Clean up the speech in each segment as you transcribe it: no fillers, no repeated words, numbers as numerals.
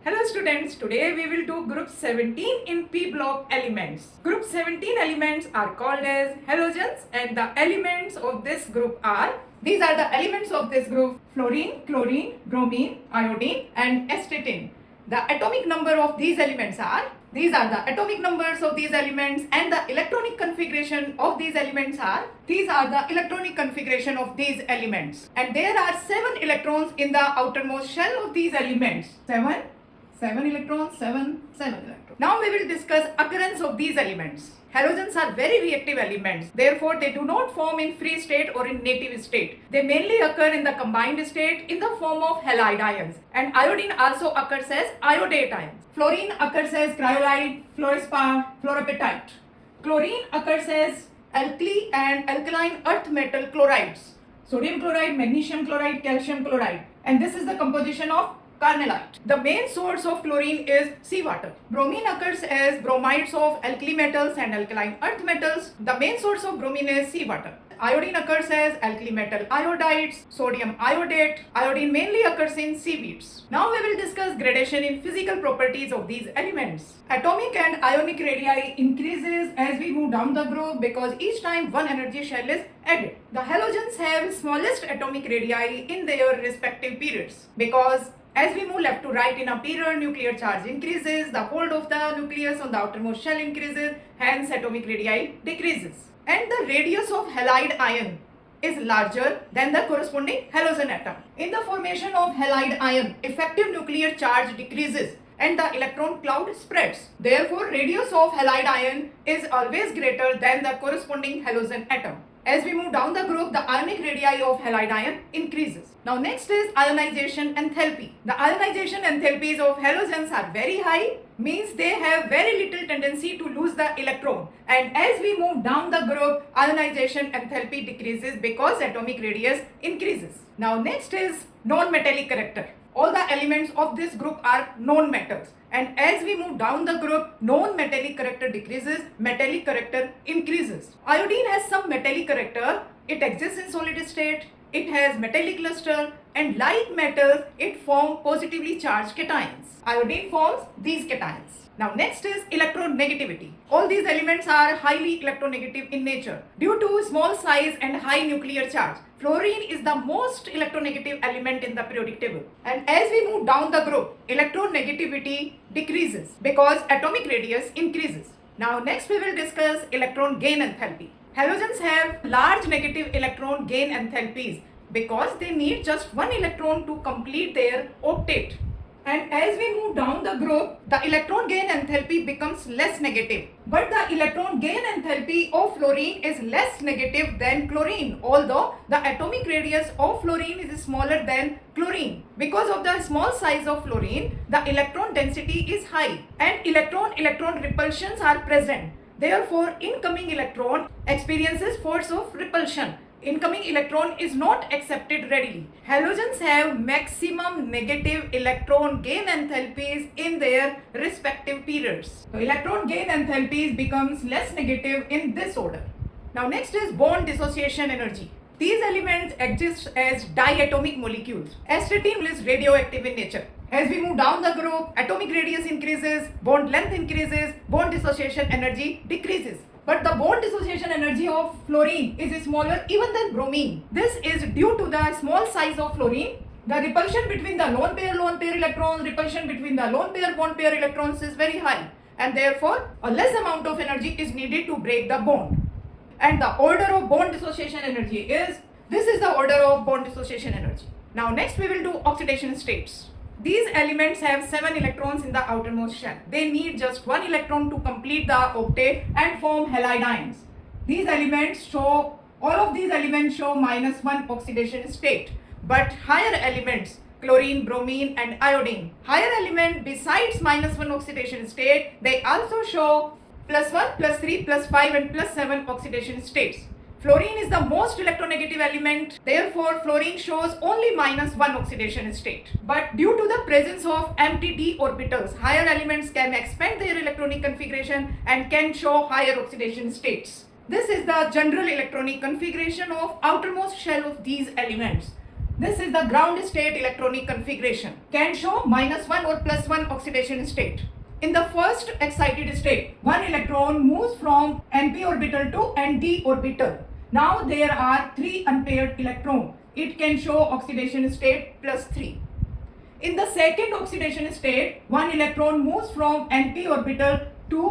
Hello students, today we will do group 17 in P block elements. Group 17 elements are called as halogens and the elements of this group are, these are the elements of this group: fluorine, chlorine, bromine, iodine and astatine. The atomic number of these elements are, these are the atomic numbers of these elements, and the electronic configuration of these elements are, these are the electronic configuration of these elements. And there are 7 electrons in the outermost shell of these elements. 7 electrons, 7 electrons. Now we will discuss occurrence of these elements. Halogens are very reactive elements. Therefore, they do not form in free state or in native state. They mainly occur in the combined state in the form of halide ions. And iodine also occurs as iodate ions. Fluorine occurs as cryolide, fluorspar, fluorapatite. Chlorine occurs as alkali and alkaline earth metal chlorides. Sodium chloride, magnesium chloride, calcium chloride. And this is the composition of carnallite. The main source of chlorine is seawater. Bromine occurs as bromides of alkali metals and alkaline earth metals. The main source of bromine is seawater. Iodine occurs as alkali metal iodides, sodium iodate. Iodine mainly occurs in seaweeds. Now we will discuss gradation in physical properties of these elements. Atomic and ionic radii increases as we move down the group because each time one energy shell is added. The halogens have smallest atomic radii in their respective periods because as we move left to right in a period, nuclear charge increases, the hold of the nucleus on the outermost shell increases, hence atomic radii decreases. And the radius of halide ion is larger than the corresponding halogen atom. In the formation of halide ion, effective nuclear charge decreases and the electron cloud spreads. Therefore, radius of halide ion is always greater than the corresponding halogen atom. As we move down the group, the ionic radii of halide ion increases. Now next is ionization enthalpy. The ionization enthalpies of halogens are very high, means they have very little tendency to lose the electron. And as we move down the group, ionization enthalpy decreases because atomic radius increases. Now next is non-metallic character. All the elements of this group are non-metals. And as we move down the group, non-metallic character decreases, metallic character increases. Iodine has some metallic character. It exists in solid state. It has metallic luster, and like metals, it forms positively charged cations. Iodine forms these cations. Now next is electronegativity. All these elements are highly electronegative in nature due to small size and high nuclear charge. Fluorine is the most electronegative element in the periodic table. And as we move down the group, electronegativity decreases because atomic radius increases. Now next we will discuss electron gain enthalpy. Halogens have large negative electron gain enthalpies because they need just one electron to complete their octet. And as we move down the group, the electron gain enthalpy becomes less negative. But the electron gain enthalpy of fluorine is less negative than chlorine, although the atomic radius of fluorine is smaller than chlorine. Because of the small size of fluorine, the electron density is high and electron-electron repulsions are present. Therefore, incoming electron experiences force of repulsion. Incoming electron is not accepted readily. Halogens have maximum negative electron gain enthalpies in their respective periods. So electron gain enthalpies becomes less negative in this order. Now next is bond dissociation energy. These elements exist as diatomic molecules. Astatine is radioactive in nature. As we move down the group, atomic radius increases, bond length increases, bond dissociation energy decreases. But the bond dissociation energy of fluorine is smaller even than bromine. This is due to the small size of fluorine. The repulsion between the lone pair electrons, repulsion between the lone pair bond pair electrons is very high. And therefore, a less amount of energy is needed to break the bond. And the order of bond dissociation energy is, this is the order of bond dissociation energy. Now next we will do oxidation states. These elements have 7 electrons in the outermost shell. They need just one electron to complete the octet and form halide ions. These elements show, all of these elements show -1 oxidation state. But higher elements, chlorine, bromine and iodine, higher element besides -1 oxidation state, they also show +1, +3, +5 and +7 oxidation states. Fluorine is the most electronegative element, therefore fluorine shows only -1 oxidation state. But due to the presence of empty d orbitals, higher elements can expand their electronic configuration and can show higher oxidation states. This is the general electronic configuration of outermost shell of these elements. This is the ground state electronic configuration. Can show -1 or +1 oxidation state. In the first excited state, one electron moves from np orbital to nd orbital. Now there are 3 unpaired electrons. It can show oxidation state +3. In the second oxidation state, one electron moves from np orbital to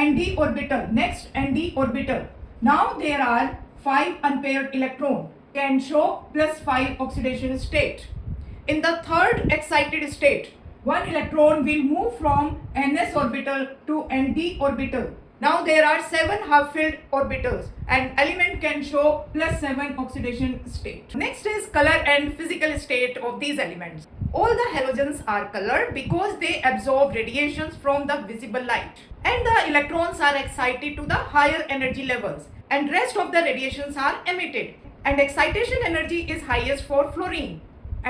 nd orbital, next nd orbital. Now there are 5 unpaired electrons, can show +5 oxidation state. In the third excited state, one electron will move from ns orbital to nd orbital. Now there are 7 half-filled orbitals and element can show +7 oxidation state. Next is color and physical state of these elements. All the halogens are colored because they absorb radiations from the visible light, and the electrons are excited to the higher energy levels and rest of the radiations are emitted, and excitation energy is highest for fluorine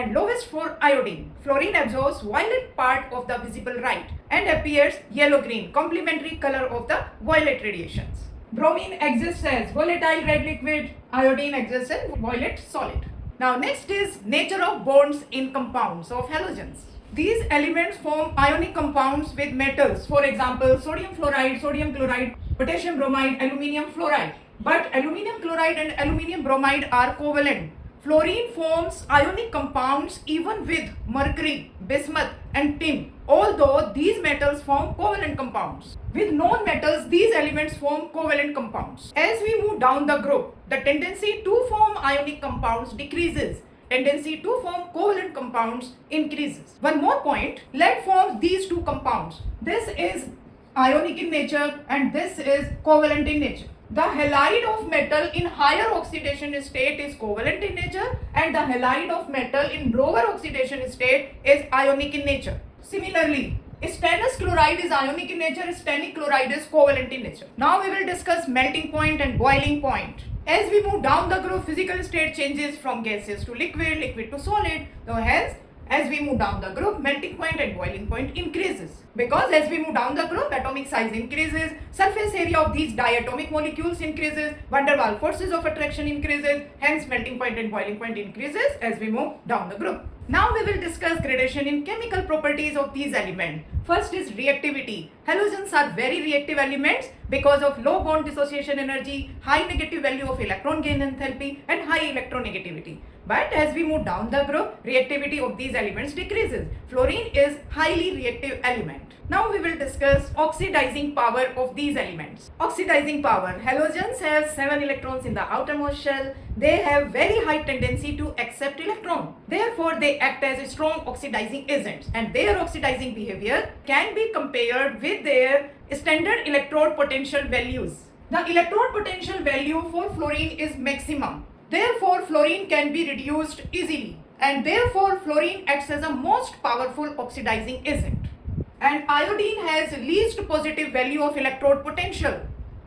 and lowest for iodine. Fluorine absorbs violet part of the visible light and appears yellow-green, complementary color of the violet radiations. Bromine exists as volatile red liquid, iodine exists as violet solid. Now next is nature of bonds in compounds of halogens. These elements form ionic compounds with metals, for example sodium fluoride, sodium chloride, potassium bromide, aluminium fluoride. But aluminium chloride and aluminium bromide are covalent. Fluorine forms ionic compounds even with mercury, bismuth and tin, although these metals form covalent compounds. With non-metals, these elements form covalent compounds. As we move down the group, the tendency to form ionic compounds decreases. Tendency to form covalent compounds increases. One more point, lead forms these two compounds. This is ionic in nature and this is covalent in nature. The halide of metal in higher oxidation state is covalent in nature and the halide of metal in lower oxidation state is ionic in nature. Similarly, stannous chloride is ionic in nature, stannic chloride is covalent in nature. Now we will discuss melting point and boiling point. As we move down the group, physical state changes from gaseous to liquid, liquid to solid. So hence, as we move down the group, melting point and boiling point increases. Because as we move down the group, atomic size increases, surface area of these diatomic molecules increases, van der Waals forces of attraction increases, hence melting point and boiling point increases as we move down the group. Now we will discuss gradation in chemical properties of these elements. First is reactivity. Halogens are very reactive elements because of low bond dissociation energy, high negative value of electron gain enthalpy and high electronegativity. But as we move down the group, reactivity of these elements decreases. Fluorine is highly reactive element. Now we will discuss oxidizing power of these elements. Oxidizing power. Halogens have 7 electrons in the outermost shell. They have very high tendency to accept electron. Therefore, they act as strong oxidizing agents and their oxidizing behavior can be compared with their standard electrode potential values. The electrode potential value for fluorine is maximum. Therefore, fluorine can be reduced easily and therefore fluorine acts as a most powerful oxidizing agent. And iodine has least positive value of electrode potential,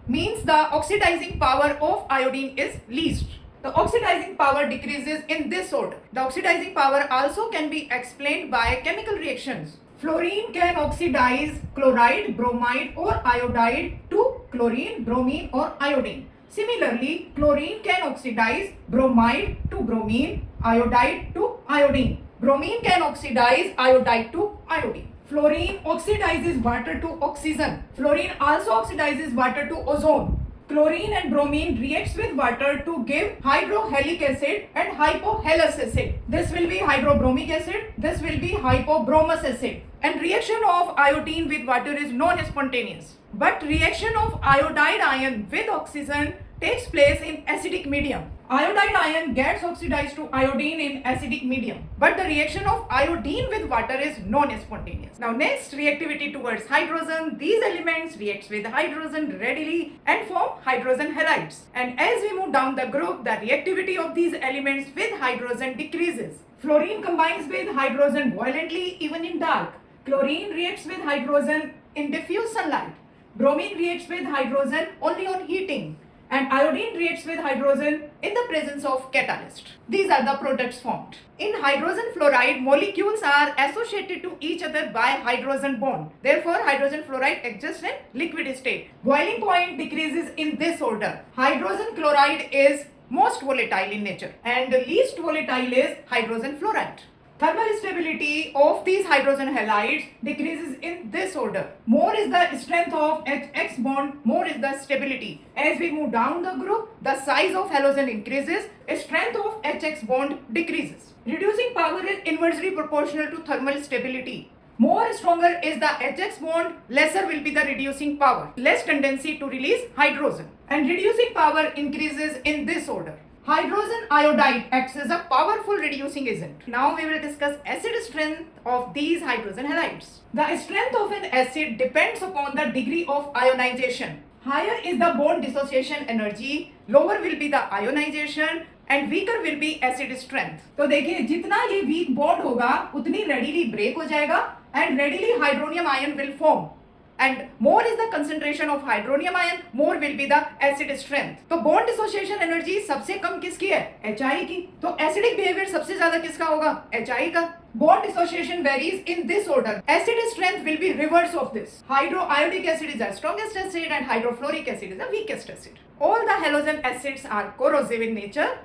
means the oxidizing power of iodine is least. The oxidizing power decreases in this order. The oxidizing power also can be explained by chemical reactions. Fluorine can oxidize chloride, bromide or iodide to chlorine, bromine or iodine. Similarly, chlorine can oxidize bromide to bromine, iodide to iodine. Bromine can oxidize iodide to iodine. Fluorine oxidizes water to oxygen. Fluorine also oxidizes water to ozone. Chlorine and bromine reacts with water to give hydrohalic acid and hypohalous acid. This will be hydrobromic acid. This will be hypobromous acid. And reaction of iodine with water is non-spontaneous. But reaction of iodide ion with oxygen takes place in acidic medium. Iodide ion gets oxidized to iodine in acidic medium. But the reaction of iodine with water is non-spontaneous. Now next, reactivity towards hydrogen. These elements react with hydrogen readily and form hydrogen halides. And as we move down the group, the reactivity of these elements with hydrogen decreases. Fluorine combines with hydrogen violently even in dark. Chlorine reacts with hydrogen in diffuse sunlight. Bromine reacts with hydrogen only on heating. And iodine reacts with hydrogen in the presence of catalyst. These are the products formed. In hydrogen fluoride, molecules are associated to each other by hydrogen bond. Therefore, hydrogen fluoride exists in liquid state. Boiling point decreases in this order. Hydrogen chloride is most volatile in nature, and the least volatile is hydrogen fluoride. Thermal stability of these hydrogen halides decreases in this order. More is the strength of HX bond, more is the stability. As we move down the group, the size of halogen increases, strength of HX bond decreases. Reducing power is inversely proportional to thermal stability. More stronger is the HX bond, lesser will be the reducing power. Less tendency to release hydrogen. And reducing power increases in this order. Hydrogen iodide acts as a powerful reducing agent. Now we will discuss acid strength of these hydrogen halides. The strength of an acid depends upon the degree of ionization. Higher is the bond dissociation energy, lower will be the ionization and weaker will be acid strength. तो देखिए जितना ये weak bond होगा उतनी readily break हो जाएगा and readily hydronium ion will form. And more is the concentration of hydronium ion, more will be the acid strength. तो bond dissociation energy सबसे कम किसकी है? HI की. तो acidic behavior सबसे ज्यादा किसका होगा? HI का. Bond dissociation varies in this order. Acid strength will be reverse of this. Hydroiodic acid is the strongest acid and hydrofluoric acid is the weakest acid. All the halogen acids are corrosive in nature.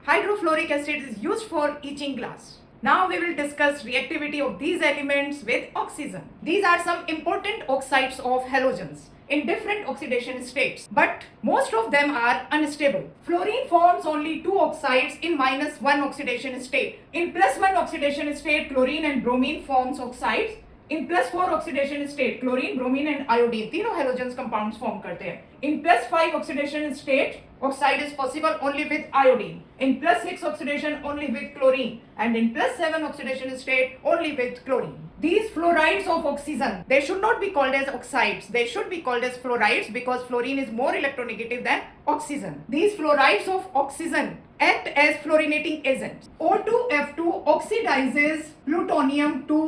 Hydrofluoric acid is used for etching glass. Now we will discuss reactivity of these elements with oxygen. These are some important oxides of halogens in different oxidation states, but most of them are unstable. Fluorine forms only two oxides in -1 oxidation state. In +1 oxidation state, chlorine and bromine forms oxides. In +4 oxidation state, chlorine, bromine and iodine तीनों halogens compounds form करते हैं. In +5 oxidation state, oxide is possible only with iodine. In +6 oxidation only with chlorine, and in +7 oxidation state only with chlorine. These fluorides of oxygen, they should not be called as oxides. They should be called as fluorides because fluorine is more electronegative than oxygen. These fluorides of oxygen act as fluorinating agents. O2F2 oxidizes plutonium to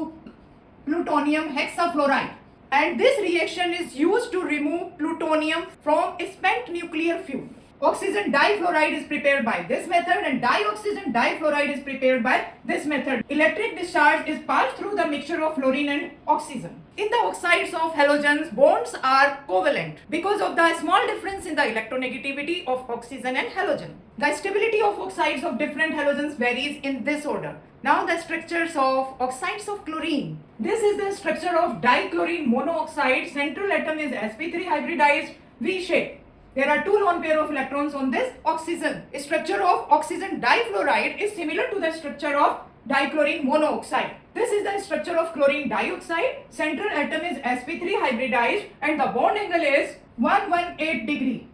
plutonium hexafluoride, and this reaction is used to remove plutonium from spent nuclear fuel. Oxygen difluoride is prepared by this method and dioxygen difluoride is prepared by this method. Electric discharge is passed through the mixture of fluorine and oxygen. In the oxides of halogens, bonds are covalent because of the small difference in the electronegativity of oxygen and halogen. The stability of oxides of different halogens varies in this order. Now the structures of oxides of chlorine. This is the structure of dichlorine monoxide. Central atom is sp3 hybridized V shape. There are two lone pair of electrons on this oxygen. Structure of oxygen difluoride is similar to the structure of dichlorine monoxide. This is the structure of chlorine dioxide. Central atom is sp3 hybridized and the bond angle is 118 degree.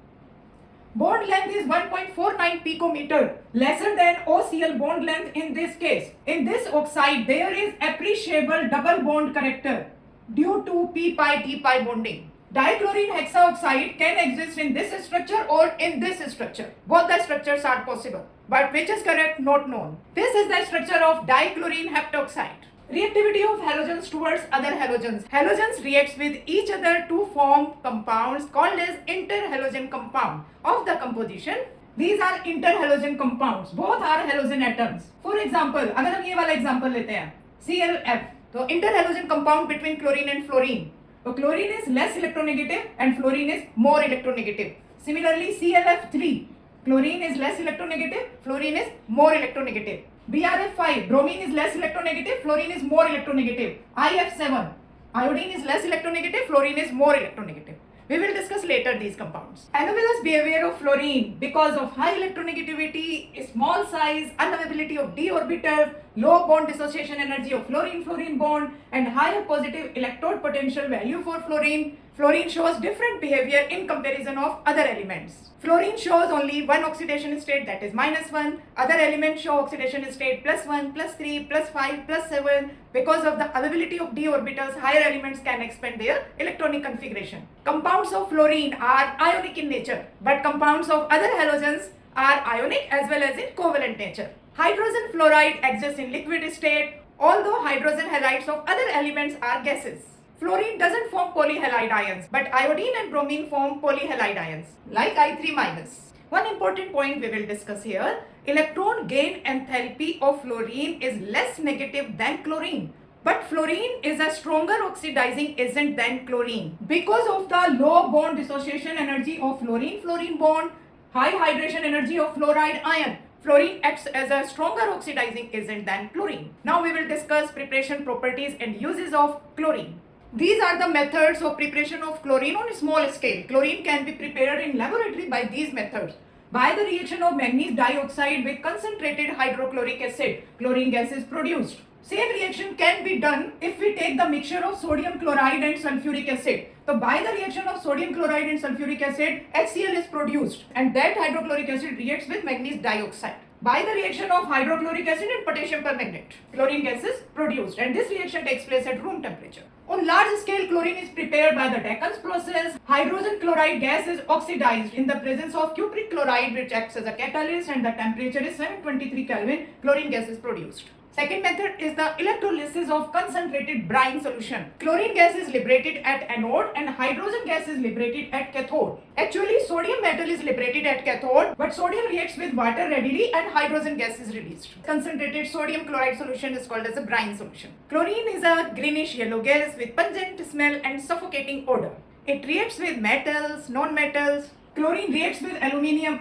Bond length is 1.49 picometer, lesser than OCl bond length in this case. In this oxide, there is appreciable double bond character due to p-pi-t-pi bonding. Dichlorine hexaoxide can exist in this structure or in this structure. Both the structures are possible, but which is correct, not known. This is the structure of dichlorine heptoxide. Reactivity of halogens towards other halogens. Halogens reacts with each other to form compounds called as interhalogen compound of the composition. These are interhalogen compounds. Both are halogen atoms. For example, अगर हम ये वाला example लेते हैं, ClF, तो interhalogen compound between chlorine and fluorine. So chlorine is less electronegative and fluorine is more electronegative. Similarly, ClF3, chlorine is less electronegative, fluorine is more electronegative. BrF5, bromine is less electronegative, fluorine is more electronegative. IF7, iodine is less electronegative, fluorine is more electronegative. We will discuss later these compounds. Anomalous behavior of fluorine because of high electronegativity, small size, unavailability of d orbital, low bond dissociation energy of fluorine-fluorine bond, and higher positive electrode potential value for fluorine. Fluorine shows different behavior in comparison of other elements. Fluorine shows only one oxidation state, that is -1. Other elements show oxidation state +1, +3, +5, +7. Because of the availability of d orbitals, higher elements can expand their electronic configuration. Compounds of fluorine are ionic in nature, but compounds of other halogens are ionic as well as in covalent nature. Hydrogen fluoride exists in liquid state, although hydrogen halides of other elements are gases. Fluorine doesn't form polyhalide ions, but iodine and bromine form polyhalide ions, like I3-. One important point we will discuss here, electron gain enthalpy of fluorine is less negative than chlorine. But fluorine is a stronger oxidizing agent than chlorine. Because of the low bond dissociation energy of fluorine-fluorine bond, high hydration energy of fluoride ion. Fluorine acts as a stronger oxidizing agent than chlorine. Now we will discuss preparation properties and uses of chlorine. These are the methods of preparation of chlorine on a small scale. Chlorine can be prepared in laboratory by these methods. By the reaction of manganese dioxide with concentrated hydrochloric acid, chlorine gas is produced. Same reaction can be done if we take the mixture of sodium chloride and sulfuric acid. So by the reaction of sodium chloride and sulfuric acid, HCl is produced and that hydrochloric acid reacts with manganese dioxide. By the reaction of hydrochloric acid and potassium permanganate, chlorine gas is produced and this reaction takes place at room temperature. On large scale, chlorine is prepared by the Dakens process. Hydrogen chloride gas is oxidized in the presence of cupric chloride which acts as a catalyst and the temperature is 723 Kelvin. Chlorine gas is produced. Second method is the electrolysis of concentrated brine solution. Chlorine gas is liberated at anode and hydrogen gas is liberated at cathode. Actually, sodium metal is liberated at cathode, but sodium reacts with water readily and hydrogen gas is released. Concentrated sodium chloride solution is called as a brine solution. Chlorine is a greenish yellow gas with pungent smell and suffocating odor. It reacts with metals, non-metals. Chlorine reacts with aluminium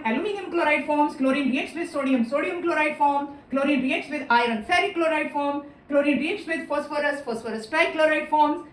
chloride forms. Chlorine reacts with sodium chloride forms. Chlorine reacts with iron ferric chloride form. Chlorine reacts with phosphorus trichloride forms.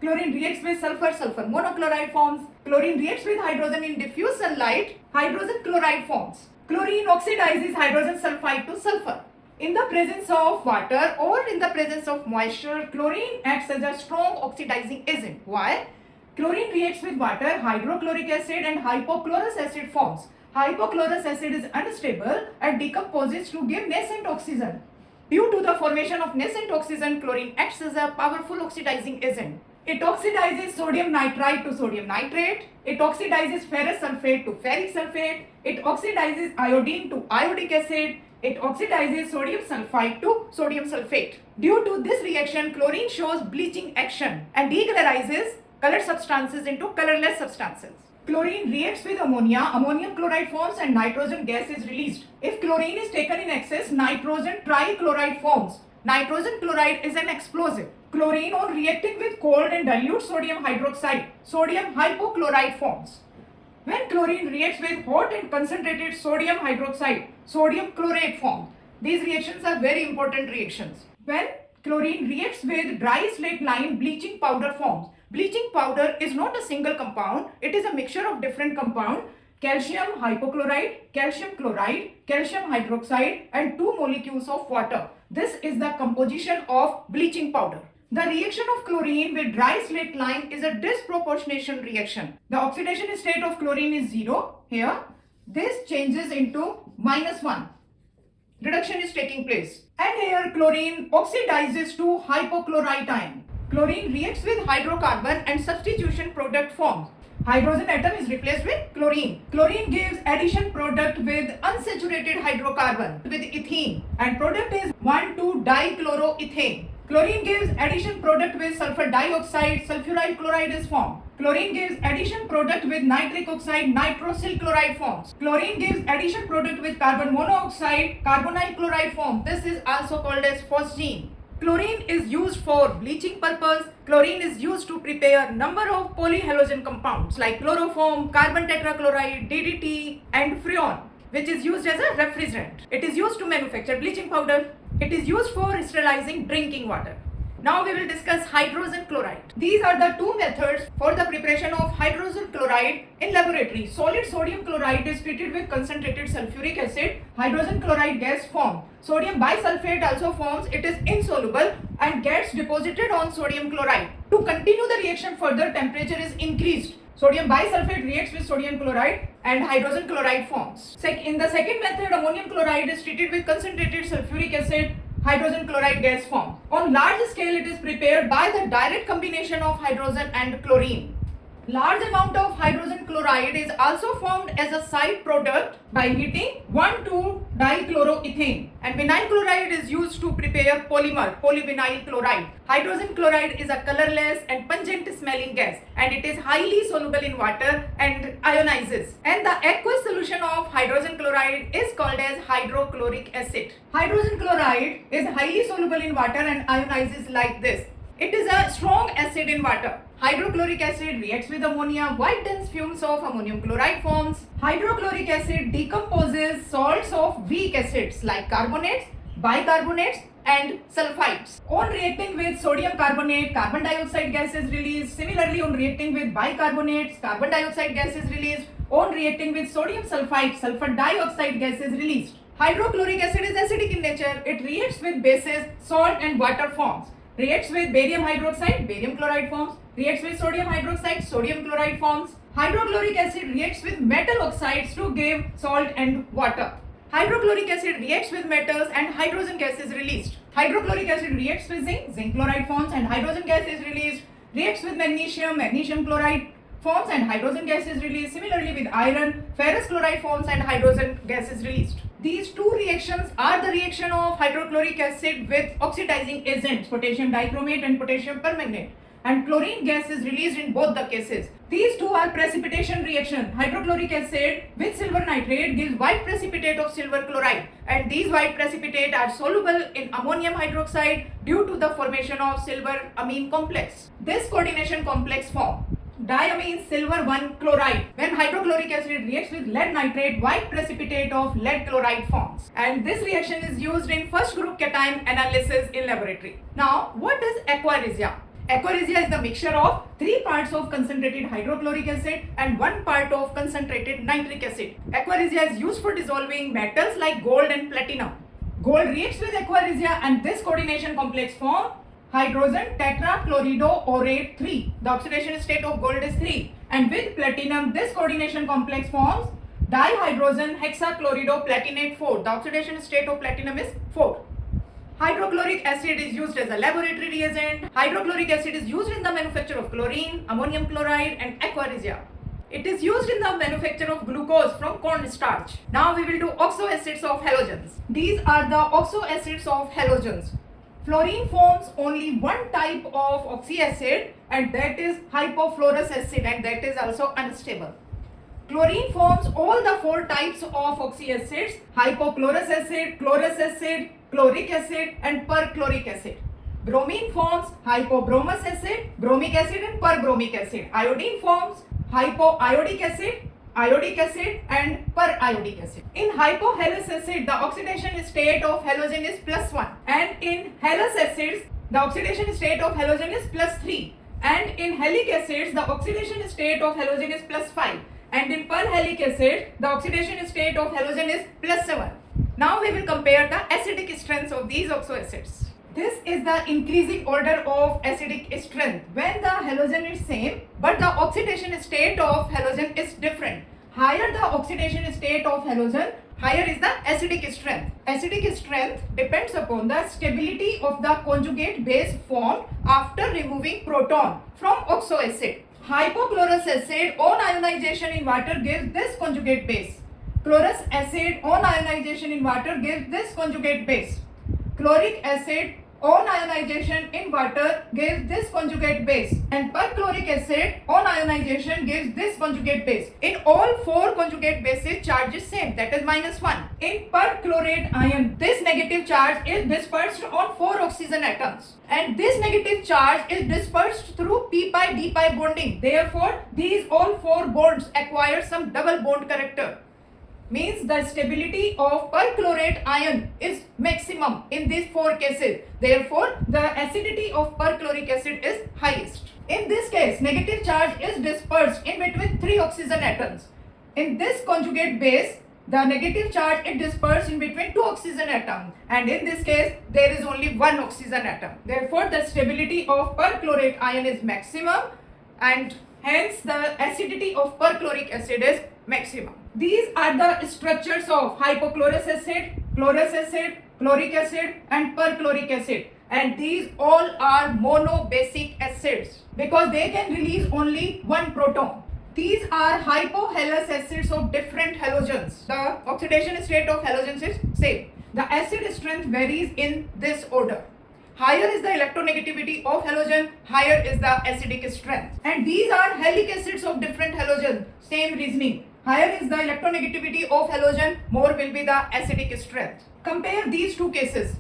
Chlorine reacts with sulfur monochloride forms. Chlorine reacts with hydrogen in diffuse sunlight, hydrogen chloride forms. Chlorine oxidizes hydrogen sulfide to sulfur. In the presence of water or in the presence of moisture, chlorine acts as a strong oxidizing agent. Why? Chlorine reacts with water, hydrochloric acid and hypochlorous acid forms. Hypochlorous acid is unstable and decomposes to give nascent oxygen. Due to the formation of nascent oxygen, chlorine acts as a powerful oxidizing agent. It oxidizes sodium nitrite to sodium nitrate. It oxidizes ferrous sulfate to ferric sulfate. It oxidizes iodine to iodic acid. It oxidizes sodium sulfide to sodium sulfate. Due to this reaction, chlorine shows bleaching action and decolorizes colored substances into colorless substances. Chlorine reacts with ammonia, ammonium chloride forms and nitrogen gas is released. If chlorine is taken in excess, nitrogen trichloride forms. Nitrogen chloride is an explosive. Chlorine on reacting with cold and dilute sodium hydroxide, sodium hypochlorite forms. When chlorine reacts with hot and concentrated sodium hydroxide, sodium chlorate forms. These reactions are very important reactions. When chlorine reacts with dry slate lime, bleaching powder forms. Bleaching powder is not a single compound, it is a mixture of different compounds, calcium hypochlorite, calcium chloride, calcium hydroxide and 2 molecules of water. This is the composition of bleaching powder. The reaction of chlorine with dry slate lime is a disproportionation reaction. The oxidation state of chlorine is 0 here. This changes into -1. Reduction is taking place. And here chlorine oxidizes to hypochlorite ion. Chlorine reacts with hydrocarbon and substitution product forms. Hydrogen atom is replaced with chlorine. Chlorine gives addition product with unsaturated hydrocarbon with ethene and product is 1,2-dichloroethane. Chlorine gives addition product with sulfur dioxide, sulfuryl chloride is formed. Chlorine gives addition product with nitric oxide, nitrosyl chloride forms. Chlorine gives addition product with carbon monoxide, carbonyl chloride form. This is also called as phosgene. Chlorine is used for bleaching purpose. Chlorine is used to prepare number of polyhalogen compounds like chloroform, carbon tetrachloride, DDT and freon, which is used as a refrigerant. It is used to manufacture bleaching powder. It is used for sterilizing drinking water. Now we will discuss hydrogen chloride. These are the two methods for the preparation of hydrogen chloride in laboratory. Solid sodium chloride is treated with concentrated sulfuric acid. Hydrogen chloride gas forms. Sodium bisulfate also forms. It is insoluble and gets deposited on sodium chloride. To continue the reaction further, temperature is increased. Sodium bisulfate reacts with sodium chloride and hydrogen chloride forms. In the second method, ammonium chloride is treated with concentrated sulfuric acid. Hydrogen chloride gas forms. On large scale, it is prepared by the direct combination of hydrogen and chlorine. Large amount of hydrogen chloride is also formed as a side product by heating 1,2-dichloroethane. And vinyl chloride is used to prepare polymer, polyvinyl chloride. Hydrogen chloride is a colorless and pungent smelling gas and it is highly soluble in water and ionizes. And the aqueous solution of hydrogen chloride is called as hydrochloric acid. Hydrogen chloride is highly soluble in water and ionizes like this. It is a strong acid in water. Hydrochloric acid reacts with ammonia, white dense fumes of ammonium chloride forms. Hydrochloric acid decomposes salts of weak acids like carbonates, bicarbonates and sulfides. On reacting with sodium carbonate, carbon dioxide gas is released. Similarly, on reacting with bicarbonates, carbon dioxide gas is released. On reacting with sodium sulfide, sulfur dioxide gas is released. Hydrochloric acid is acidic in nature. It reacts with bases, salt and water forms. Reacts with barium hydroxide, barium chloride forms. Reacts with sodium hydroxide, sodium chloride forms. Hydrochloric acid reacts with metal oxides to give salt and water. Hydrochloric acid reacts with metals and hydrogen gas is released. Hydrochloric acid reacts with zinc, zinc chloride forms and hydrogen gas is released. Reacts with magnesium, magnesium chloride forms and hydrogen gas is released. Similarly with iron, ferrous chloride forms and hydrogen gas is released. These two reactions are the reaction of hydrochloric acid with oxidizing agents, potassium dichromate and potassium permanganate. And chlorine gas is released in both the cases. These two are precipitation reaction. Hydrochloric acid with silver nitrate gives white precipitate of silver chloride, and these white precipitate are soluble in ammonium hydroxide due to the formation of silver amine complex. This coordination complex form diamine silver 1 chloride. When hydrochloric acid reacts with lead nitrate, white precipitate of lead chloride forms. And this reaction is used in first group cation analysis in laboratory. Now, what is aquaresia? Aquaresia is the mixture of 3 parts of concentrated hydrochloric acid and 1 part of concentrated nitric acid. Aquaresia is used for dissolving metals like gold and platinum. Gold reacts with aquaresia and this coordination complex form hydrogen tetrachloridoorate 3. The oxidation state of gold is 3. And with platinum, this coordination complex forms dihydrogen hexachloridoplatinate 4. The oxidation state of platinum is 4. Hydrochloric acid is used as a laboratory reagent. Hydrochloric acid is used in the manufacture of chlorine, ammonium chloride and aquaresia. It is used in the manufacture of glucose from corn starch. Now we will do oxoacids of halogens. These are the oxoacids of halogens. Fluorine forms only one type of oxyacid and that is hypofluorous acid, and that is also unstable. Chlorine forms all the 4 types of oxyacids: hypochlorous acid, chlorous acid, chloric acid and perchloric acid. Bromine forms hypobromous acid, bromic acid and perbromic acid. Iodine forms hypoiodic acid, iodic acid and periodic acid. In hypohalous acid, the oxidation state of halogen is +1, and in halous acids, the oxidation state of halogen is +3, and in halic acids, the oxidation state of halogen is +5, and in perhalic acid, the oxidation state of halogen is +7. Now we will compare the acidic strengths of these oxoacids. This is the increasing order of acidic strength when the halogen is same but the oxidation state of halogen is different. Higher the oxidation state of halogen, higher is the acidic strength. Acidic strength depends upon the stability of the conjugate base formed after removing proton from oxoacid. Hypochlorous acid on ionization in water gives this conjugate base. Chlorous acid on ionization in water gives this conjugate base. Chloric acid on ionization in water gives this conjugate base, and perchloric acid on ionization gives this conjugate base. In all 4 conjugate bases, charge is same, that is -1. In perchlorate ion, this negative charge is dispersed on 4 oxygen atoms, and this negative charge is dispersed through p-pi d-pi bonding. Therefore, these all 4 bonds acquire some double bond character. Means the stability of perchlorate ion is maximum in these 4 cases. Therefore, the acidity of perchloric acid is highest. In this case, negative charge is dispersed in between 3 oxygen atoms. In this conjugate base, the negative charge is dispersed in between 2 oxygen atoms, and in this case, there is only 1 oxygen atom. Therefore, the stability of perchlorate ion is maximum, and hence the acidity of perchloric acid is maximum. These are the structures of hypochlorous acid, chlorous acid, chloric acid and perchloric acid, and these all are monobasic acids because they can release only 1 proton. These are hypohalous acids of different halogens. The oxidation state of halogens is same. The acid strength varies in this order. Higher is the electronegativity of halogen, higher is the acidic strength. And these are halic acids of different halogens. Same reasoning. Higher is the electronegativity of halogen, more will be the acidic strength. Compare these 2 cases.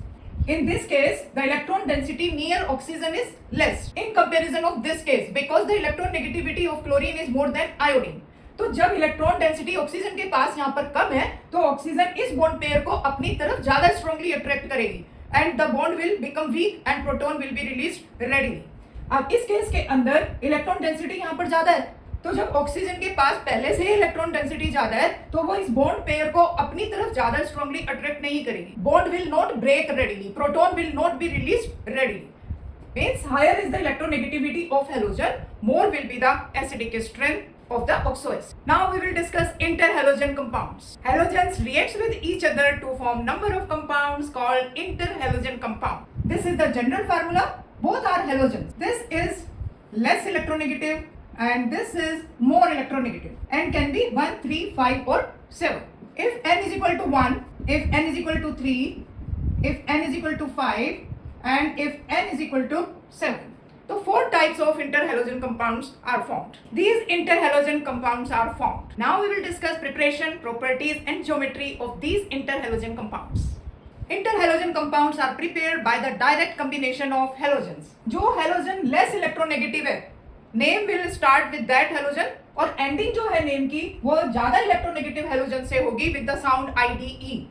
In this case, the electron density near oxygen is less in comparison of this case because the electron negativity of chlorine is more than iodine. तो जब electron density oxygen के पास यहाँ पर कम है तो oxygen इस bond pair को अपनी तरफ ज्यादा स्ट्रांगली अट्रैक्ट करेगी and the bond will become weak and proton will be released readily. अब इस केस के अंदर इलेक्ट्रॉन डेंसिटी यहाँ पर ज्यादा है तो जब ऑक्सीजन के पास पहले से ही इलेक्ट्रॉन डेंसिटी ज्यादा है तो वो इस बॉन्ड पेयर को अपनी तरफ ज्यादा स्ट्रांगली अट्रैक्ट नहीं करेगी. Bond will not break readily, proton will not be released readily. Means higher is the electronegativity of halogen, more will be the acidic strength of the oxoacid. Now we will discuss interhalogen compounds. Halogens react with each other to form number of compounds called interhalogen compound. This is the general formula. Both are halogens. This is less electronegative and this is more electronegative and can be 1, 3, 5 or 7. If n is equal to 1, if n is equal to 3, if n is equal to 5 and if n is equal to 7. So 4 types of interhalogen compounds are formed. These interhalogen compounds are formed. Now we will discuss preparation, properties and geometry of these interhalogen compounds. Interhalogen compounds are prepared by the direct combination of halogens. जो halogen less electronegative है, name will start with that halogen और ending जो है name की वो ज़्यादा electronegative halogen से होगी with the sound IDE.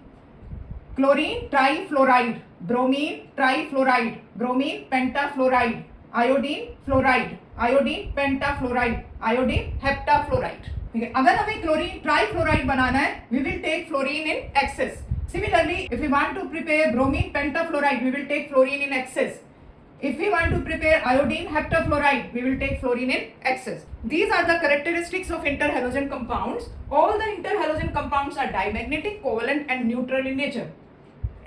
Chlorine trifluoride, bromine trifluoride, bromine pentafluoride, iodine fluoride, iodine pentafluoride, iodine heptafluoride. ठीक है, अगर हमें क्लोरीन ट्राइफ्लोराइड बनाना है we will take fluorine in excess. Similarly, if we want to prepare bromine pentafluoride, we will take fluorine in excess. If we want to prepare iodine heptafluoride, we will take fluorine in excess. These are the characteristics of interhalogen compounds. All the interhalogen compounds are dimagnetic, covalent and neutral in nature.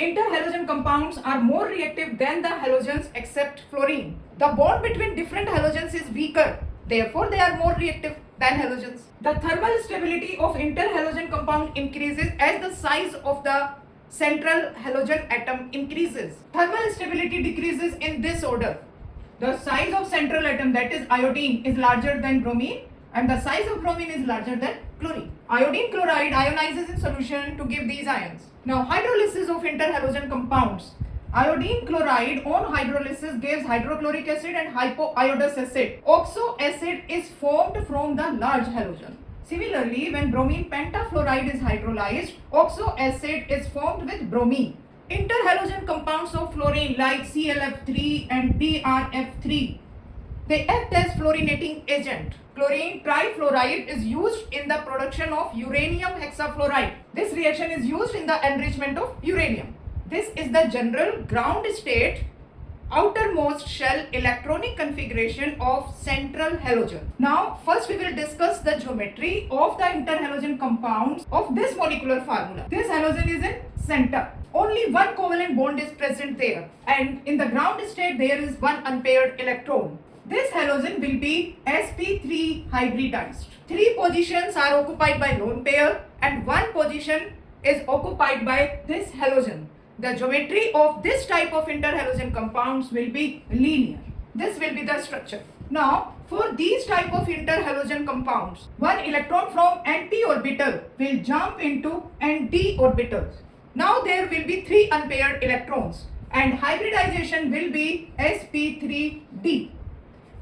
Interhalogen compounds are more reactive than the halogens except fluorine. The bond between different halogens is weaker, therefore they are more reactive than halogens. The thermal stability of interhalogen compound increases as the size of the central halogen atom increases. Thermal stability decreases in this order. The size of central atom, that is iodine, is larger than bromine and the size of bromine is larger than chlorine. Iodine chloride ionizes in solution to give these ions. Now hydrolysis of interhalogen compounds. Iodine chloride on hydrolysis gives hydrochloric acid and hypoiodous acid. Oxo acid is formed from the large halogen. Similarly, when bromine pentafluoride is hydrolyzed, oxo acid is formed with bromine. Interhalogen compounds of fluorine like ClF3 and BrF3, they act as fluorinating agent. Chlorine trifluoride is used in the production of uranium hexafluoride. This reaction is used in the enrichment of uranium. This is the general ground state outermost shell electronic configuration of central halogen. Now first we will discuss the geometry of the interhalogen compounds of this molecular formula. This halogen is in center. Only one covalent bond is present there and in the ground state there is one unpaired electron. This halogen will be sp3 hybridized. 3 positions are occupied by lone pair and 1 position is occupied by this halogen. The geometry of this type of interhalogen compounds will be linear. This will be the structure. Now, for these type of interhalogen compounds, one electron from np orbital will jump into nd orbitals. Now there will be 3 unpaired electrons and hybridization will be sp3d.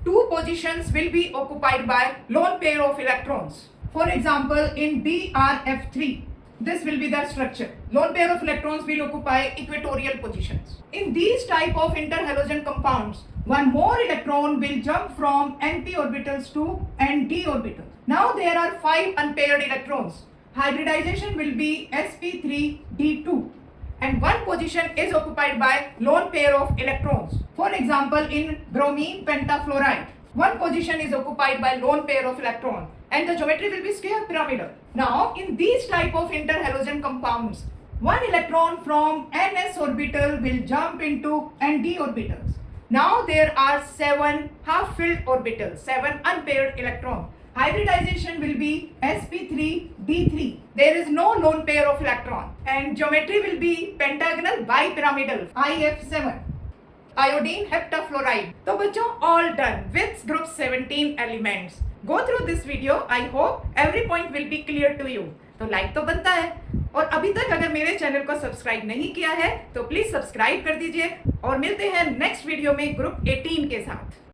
2 positions will be occupied by lone pair of electrons. For example, in BrF3, this will be the structure. Lone pair of electrons will occupy equatorial positions. In these type of interhalogen compounds, one more electron will jump from np orbitals to nd orbitals. Now there are 5 unpaired electrons. Hybridization will be sp3d2 and 1 position is occupied by lone pair of electrons. For example, in bromine pentafluoride, 1 position is occupied by lone pair of electrons and the geometry will be square pyramidal. Now in these type of interhalogen compounds, 1 electron from ns orbital will jump into nd orbitals. Now there are 7 half-filled orbitals, 7 unpaired electrons. Hybridization will be sp3d3. There is no lone pair of electron and geometry will be pentagonal bipyramidal IF7. Iodine heptafluoride. So bachcho, all done with group 17 elements. Go through this video. I hope every point will be clear to you. तो like तो बनता है। और अभी तक अगर मेरे channel को सब्सक्राइब नहीं किया है तो प्लीज सब्सक्राइब कर दीजिए और मिलते हैं नेक्स्ट वीडियो में ग्रुप 18 के साथ।